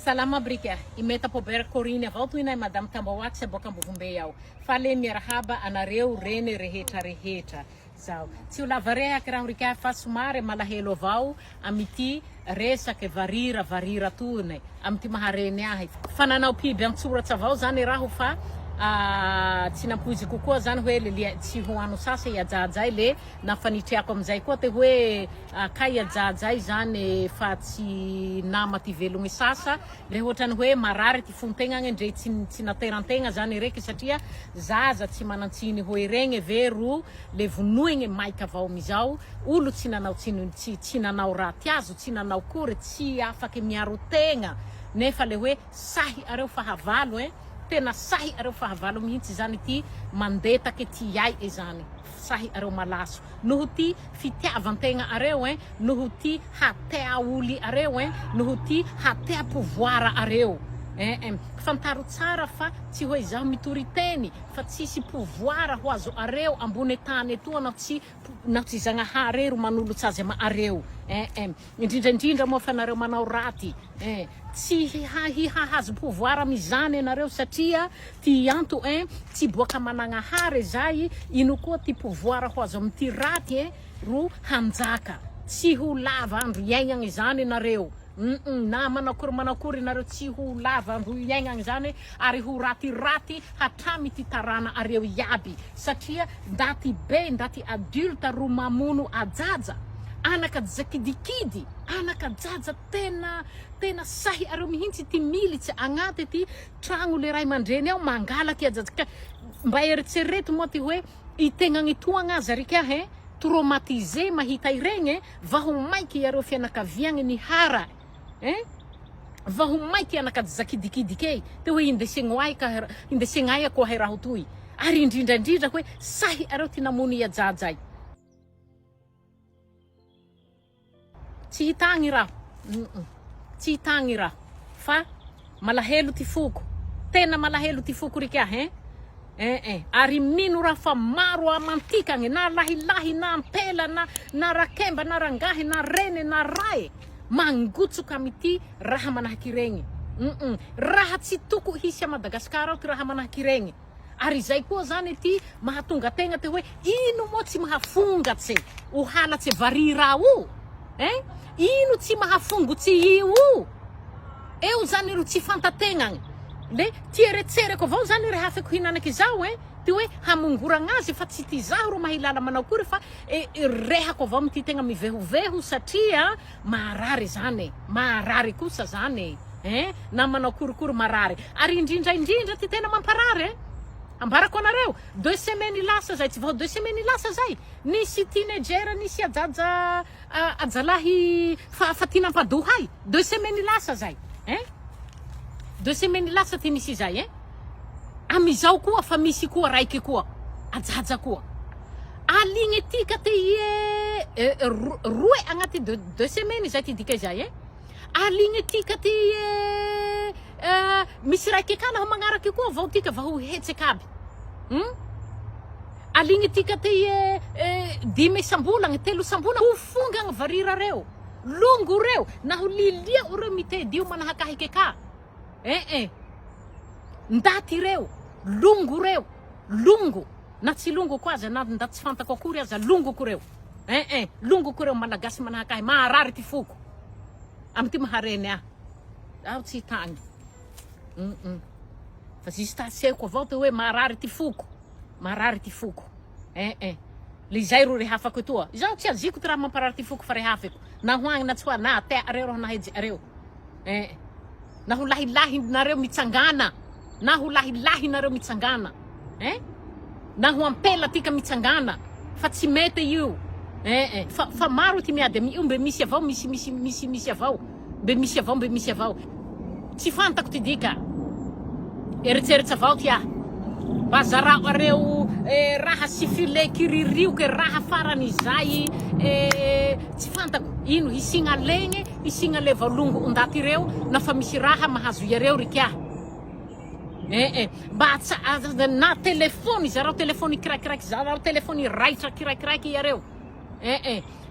Salama brika, imeta po ber Corina, volto ina Madame Tambawatse boka mbuvumbe ao. Fale mirahaba anareu rene reheta reheta. Zao. Se o lavareha que rika fasumare malahelo vau, amiti resa que varira tune, amiti maharene ahi. Fananau pi bentsura tsavau zani rahu fa tsinampuizy kokoa zany hoe le tsy hoano sasa iajajay le nafanitreako amizay koa te hoe kay iajajay zany fa tsy nama ty velogny sasa le ohatrany hoe marary ty fontegna ndre tsy naterantegna zany reky satria zaza tsy manantsiny hoe regny veru le vonoigny maika avao amizao olo tsy nanao raty azo tsy nanao kory tsy afaky miaro tegna nefa le hoe sahy areo fahavalo tena sahy areo fahavalo mihitsy zany ty mandetaky ty yay zany sahy areo malaso noho ty fitiavantegna areo noho ty hatea uli areo noho ty hatea pouvoir areo fantaro tsara fa tsy hoe zaho mitory teny fa tsisy pouvoir ho azo areo ambony tany etoa na tsy zagnahary manolotsy azy ama areo indrindra moa fa nareo manao raty tsy hahazo pouvoir mizany anareo satria ty anto tsy boaka managnahary zay ino koa ty pouvoir ho azo amty raty ro hanjaka tsy ho lava andro iainagny zany nareo na manakory nareo tsy ho lava andro iainagny zany ary ho raty hatramy ty tarana areo iaby satria ndaty be ndaty adulte ro mamono ajaja anaka zakidikidy anaka jaja tena sahy areo mihitsy ty militsy agnaty ty tragno le ray mandreny ao mangalaky ajaja mba eritsereto moa ty hoe itegnagny toagna aza rika traumatisé mahita iregny vaho maiky areo fianakaviagny ni hara vaho maiky anaka zakidikidy kay te hoe indesegnaia koa hay raho toy ary indrindra hoe sahy areo ty namono iajajay tsy hitagny raho tsy hitagny raho fa malahelo ty foko tena malahelo ty foko rika ary mino raha fa maro amantikagny na lahilahy na ampela na rakemba na rangahy na rene na ray mangotsoka amity raha manahaky regny raha tsy toko hisy a Madagasikara ty raha manahaky regny ary zay koa zany ty mahatonga tegna te hoe ino mo tsy mahafongatsy o halatsy varira o ino tsy mahafongotsy io eo zany ro tsy fantategnagny le tieretsereko avao zany re hafako hinanaky zao ty hoe hamongoragna azy fa tsy ty zaho ro mahilala manao kory fa rehako avao amity tegna mivehoveho satria marary zany marary kosa zany na manao korikory marary ary indrindra ty tena mamparary ambarako anareo 2 semaines lasa zay tsy vao 2 semaines lasa zay nisy teenager nisy ajalahy fa tinam-padohay 2 semaines lasa zay 2 semaines lasa ty nisy zay amizao koa fa misy koa raiky koa ajaja koa aligny tika ty roe agnaty 2 semaines zay ty dika zay aligny tika ty misy raiky kana magnaraky koa vao tika vao hetseka aby aligny tika ty 10 sambolagny 3 sambolagny ho fongagny varira reo longo reo na ho lilia reo mitedio manahakahiky ka ndaty reo longo na tsy longo koa aza na nda tsy fantako akory aza longo ko reo longo ko reo malagasy manahakahy maharary ty foko amity mahareny aho tsy hitagny fa juste aseko avao te hoe marary ty foko le zay ro rehafako etoa zaho tsy aziko ty raha mamparary ty foko fa rehafako na hoagny na tsy hoa na atea areo raha naheje areo na ho lahilahy nareo mitsangana na ho lahilahy nareo mitsangana na ho ampela tika mitsangana fa tsy mety io fa maro ty miady io mbe misy avao misy avao mbe misy avao tsy fantako ty dika eritseritsy avao ty bazarao areo raha sifile kiririo ke raha farany zay tsy fantako ino hisigna legny hisigna le valongo undaty reo na fa misy raha mahazo yareo rika mba na telefony zarao telefony kirakiraiky zarao telefony raitra kirakiraiky yareo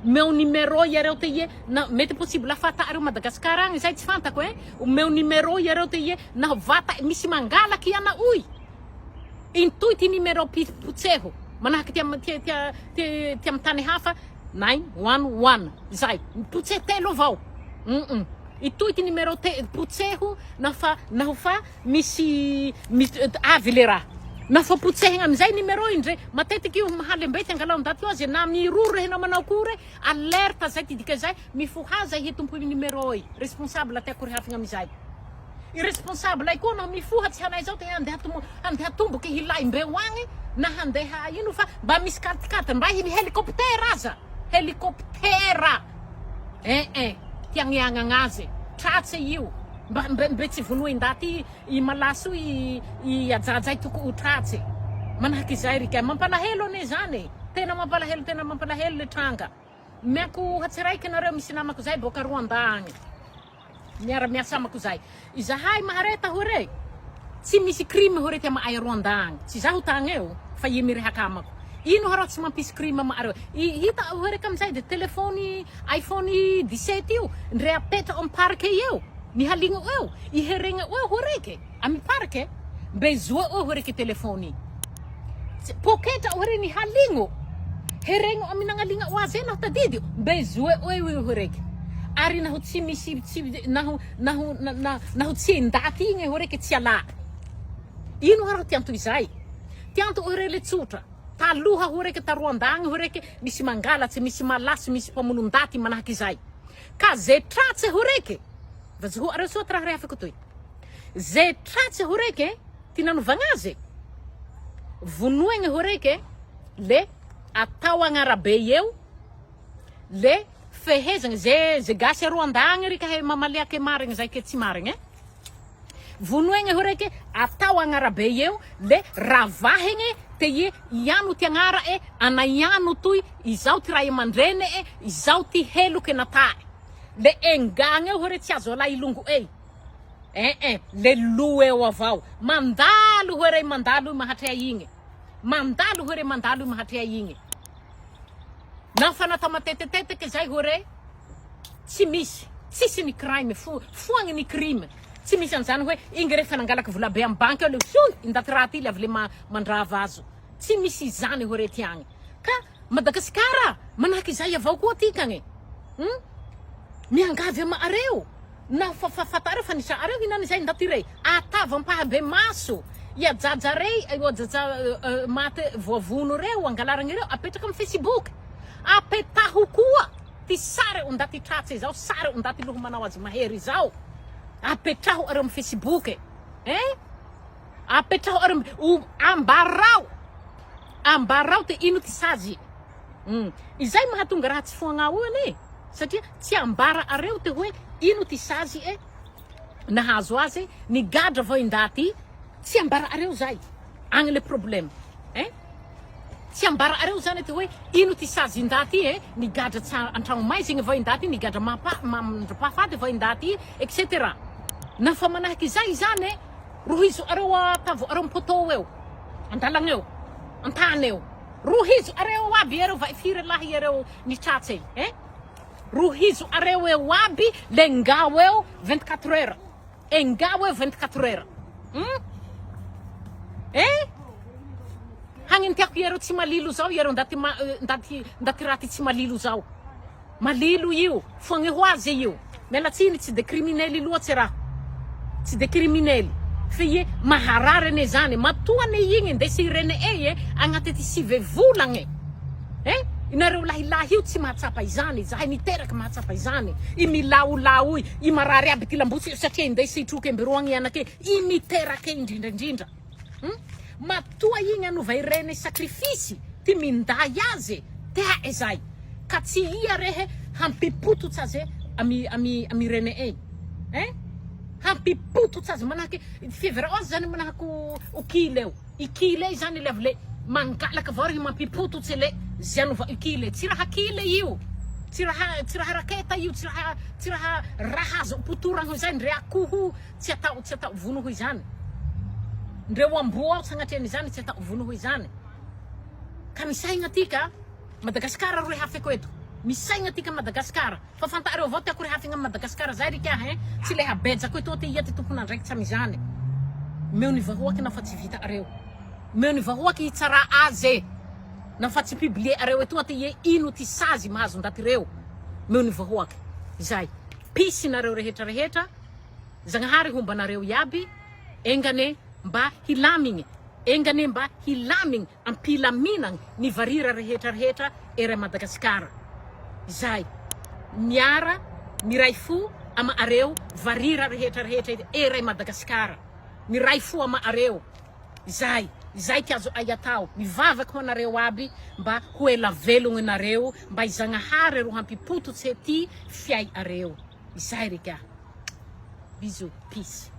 Meu numéro iareo te ie na mety possible afata areo Madagasikara agny zay tsy fantako o meu numéro iareo te ie na vata misy mangalaky ana uy intoy ty numéro putseho manahaky tia tany hafa 911 zay putse telo avao itoy ty numéro putseho na fa misy avy le raha na fa putsehina amizay numéro indre matetiky io mahalembety angalao ndaty io azy na miroro rehena manao kory alerte zay tidika zay mifohaza hitompo numéro i responsable te kory hafigna amizay irresponsable ay koa no mifohatsy hanay zao te handeha tomboky hilaimbeo agny na handeha ino fa mba misy katikati mba hiny helicoptera aza helicoptera tiagniagna agnazy tratsy io mbe tsy vonoy ndaty i malaso i ajajay toko tratsy manahaky izay rika mampalahelo ane zany tena mampalahelo le tranga miako hatsiraiky nareo misy namako zay boka Rwanda agny miara-miasa amako zay izahay mahareta hore tsy misy crime hore ty maay Rwanda agny tsy zaho tagny eo fa i mirehaka amako ino harao tsy mampisy crime maareo hita hore kamizay de telefony iPhone 17 io ndre apeta am parke eo ni halingo eo iherenga eo horeke ami parke bezwe eo horeke telefoni poketa hore ni halingo herengo ami nangalinga wazena tadidi bezwe eo horeke ari na hutsi misi na hutsi ndati nge horeke tiala ino haro tianto izai tianto horele tsutra taluha horeke taruandang horeke misi mangalatsy misy malasy misy pamunundati manahaky izay ka ze tratsy horeke vazo areo so tra refa kotoy ze tratsy horeke tinanovagna azy vonoegna horeke le atao agnarabe eo le fehezagna ze gasy Rwanda agny rika he mamaliake marigny zay ke tsy marigny vonoegna horeke atao agnarabe eo le ravahigny te ie iano ty agnara ana iano toy izao ty ray amandreny izao ty heloke nata le engagna hore tsy azo ala ilongo le lu eo avao mandalo hore mandalo mahatrea igny mandalo hore mandalo mahatrea igny na fanata mateteteteke zay hore tsy misy tsisy ni crime fuagny ni crime tsy misy anzany hoe igny refa nangalaky vola be am banque le indaty raha ty le avy le mandrava azo tsy misy zany hore tiagny ka Madagasikara manahaky izay avao koa tikagny miangavy ama areo na fafatare fa nisa areo hinany zay ndaty rey atava mpahabe maso ia jajarey jaja mate voavono reo angalaragny reo apetraka am Facebook apetaho koa ty sary ondaty tratsy zao sary ondaty loho manao azy mahery zao apetraho areo am Facebook apetraho areo ambarao te ino ty sazy izay mahatonga raha tsy foagna io satria tsy ambara areo te hoe ino ty sazy nahazo azy ni gadra vao indaty tsy ambara areo zay agny le problème tsy ambara areo zany te hoe ino ty sazy indaty ni gadra antragno maizigny vao indaty ni gadra mandrapafady vao indaty etc na fa manahaky izay zany rohizo areo atavo areo mpoto eo andalagna eo antany eo rohizo areo aby areo vai firy lahy areo ni tratsy rohizo areo eo aby le ngao eo 24 heures ngao eo 24 heures hagny tiako iareo tsy malilo zao iareo ndaty raty tsy malilo zao malilo io foagny ho azy io mialatsiny tsy de criminel loatsy raha tsy de criminel fe ie maharary ane zany matoane igny ndesy irene agnaty ty 9 volagny inareo lahilahy io tsy mahatsapa izany zahay niteraky mahatsapa izany i milaolao i marary aby ty lambotsy satria indesy itroky ambiroagny anake i miterake indrindrandrindra matoa igny anova irene sacrifice ty minday azy te zay ka tsy ia rehe hampipototsy azy ami rene hampipototsy azy manahaky fievra azy zany manahaky okile eo ikile zany le avy le mangalaky avao rehe mampipototsy le zianova ikile tsy raha kile io tsy raha raketa io tsy raha azo potoragny zay ndre akoho tsy atao vonoho izany ndre amboa sagnatria zany tsy atao vonoho izany ka misaigna tika Madagasikara ro hafeko eto. Misaigna tika Madagasikara. Fa fantareo avao tiako rehafigna Madagasikara zay rika tsy le habetsako eto ty iety tompona ndraiky tsy amizany. Meo ni vahoaky na fa tsy vita areo. Meo ni vahoaky hitsara azy. Na fa tsy publie areo eto ty ino ty sazy mahazo ndatireo. Meo ni vahoaky. Zay. Pisi nareo rehetra. Zagnahary hombanareo iaby engane mba hilamigny. Engane mba hilamigny ampilaminagny ni varira rehetra era Madagasikara. Zay. Miara miray fo ama areo varira rehetra era Madagasikara. Miray fo ama areo. Zay ty azo ayatao. Mivavaky ho nareo aby mba ho ela velogny nareo mba izagnahary ro hampipototsy ty fiay areo. Zay rika. Bisous. Peace.